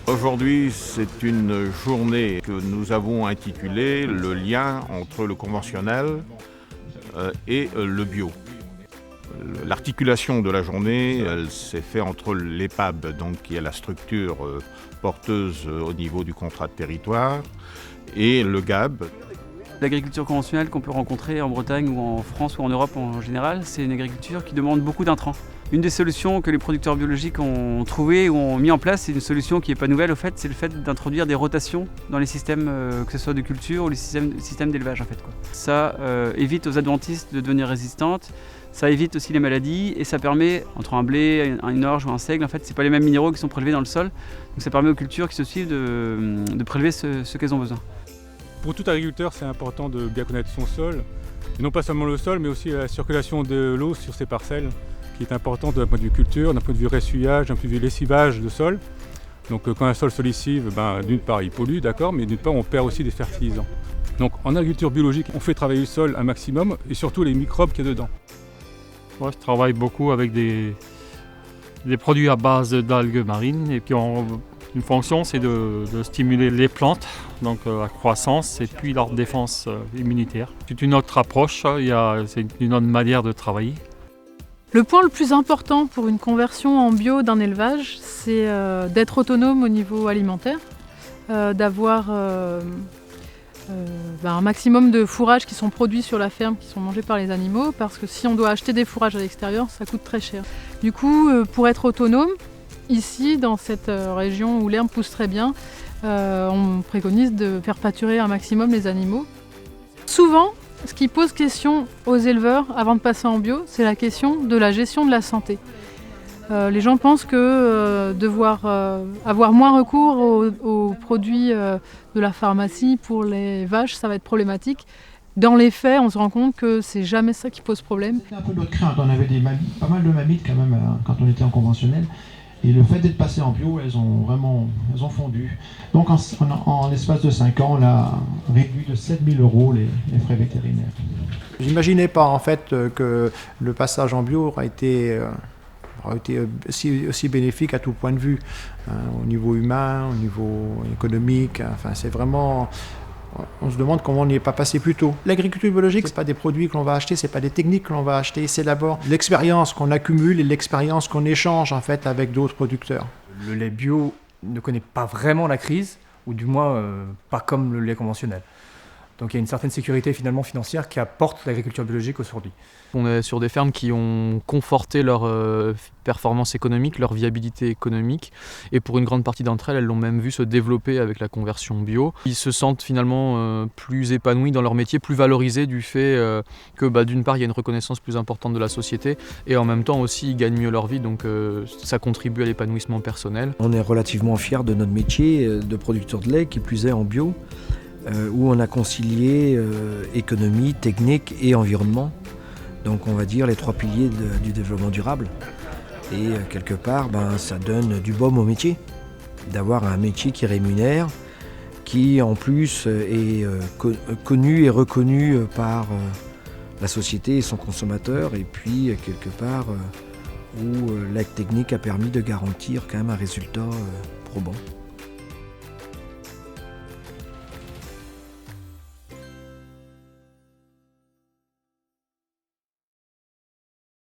Aujourd'hui, c'est une journée que nous avons intitulée « Le lien entre le conventionnel et le bio ». L'articulation de la journée, elle s'est faite entre l'EPAB, donc qui est la structure porteuse au niveau du contrat de territoire, et le GAB. L'agriculture conventionnelle qu'on peut rencontrer en Bretagne ou en France ou en Europe en général, c'est une agriculture qui demande beaucoup d'intrants. Une des solutions que les producteurs biologiques ont trouvées ou ont mis en place, c'est une solution qui n'est pas nouvelle au fait, c'est le fait d'introduire des rotations dans les systèmes, que ce soit de culture ou les systèmes d'élevage en fait, quoi. Ça évite aux adventices de devenir résistantes, ça évite aussi les maladies et ça permet, entre un blé, une orge ou un seigle, en fait, c'est pas les mêmes minéraux qui sont prélevés dans le sol, donc ça permet aux cultures qui se suivent de prélever ce qu'elles ont besoin. Pour tout agriculteur, c'est important de bien connaître son sol, et non pas seulement le sol, mais aussi la circulation de l'eau sur ses parcelles, qui est importante d'un point de vue culture, d'un point de vue ressuyage, d'un point de vue lessivage de sol. Donc quand un sol se lessive, d'une part il pollue, d'accord, mais d'une part on perd aussi des fertilisants. Donc en agriculture biologique, on fait travailler le sol un maximum, et surtout les microbes qu'il y a dedans. Moi, je travaille beaucoup avec des produits à base d'algues marines, et puis une fonction, c'est de stimuler les plantes, donc la croissance et puis leur défense immunitaire. C'est une autre approche, c'est une autre manière de travailler. Le point le plus important pour une conversion en bio d'un élevage, c'est d'être autonome au niveau alimentaire, d'avoir un maximum de fourrages qui sont produits sur la ferme, qui sont mangés par les animaux, parce que si on doit acheter des fourrages à l'extérieur, ça coûte très cher. Du coup, pour être autonome, ici, dans cette région où l'herbe pousse très bien, on préconise de faire pâturer un maximum les animaux. Souvent, ce qui pose question aux éleveurs avant de passer en bio, c'est la question de la gestion de la santé. Les gens pensent que devoir avoir moins recours aux produits de la pharmacie pour les vaches, ça va être problématique. Dans les faits, on se rend compte que c'est jamais ça qui pose problème. C'est un peu notre crainte, on avait pas mal de mammites quand même quand on était en conventionnel. Et le fait d'être passé en bio, elles ont fondu. Donc en l'espace de 5 ans, on a réduit de 7 000 € les frais vétérinaires. J'imaginais pas en fait que le passage en bio aurait été aussi bénéfique à tout point de vue, au niveau humain, au niveau économique. Enfin, c'est vraiment... On se demande comment on n'y est pas passé plus tôt. L'agriculture biologique, ce n'est pas des produits que l'on va acheter, ce n'est pas des techniques que l'on va acheter, c'est d'abord l'expérience qu'on accumule et l'expérience qu'on échange en fait avec d'autres producteurs. Le lait bio ne connaît pas vraiment la crise, ou du moins pas comme le lait conventionnel. Donc il y a une certaine sécurité finalement financière qui apporte l'agriculture biologique aujourd'hui. On est sur des fermes qui ont conforté leur performance économique, leur viabilité économique, et pour une grande partie d'entre elles, elles l'ont même vu se développer avec la conversion bio. Ils se sentent finalement plus épanouis dans leur métier, plus valorisés du fait que d'une part il y a une reconnaissance plus importante de la société, et en même temps aussi ils gagnent mieux leur vie, donc ça contribue à l'épanouissement personnel. On est relativement fiers de notre métier de producteur de lait, qui plus est en bio, où on a concilié économie, technique et environnement. Donc on va dire les 3 piliers du développement durable. Et quelque part, ça donne du baume au métier. D'avoir un métier qui rémunère, qui en plus est connu et reconnu par la société et son consommateur. Et puis quelque part où l'aide technique a permis de garantir quand même un résultat probant.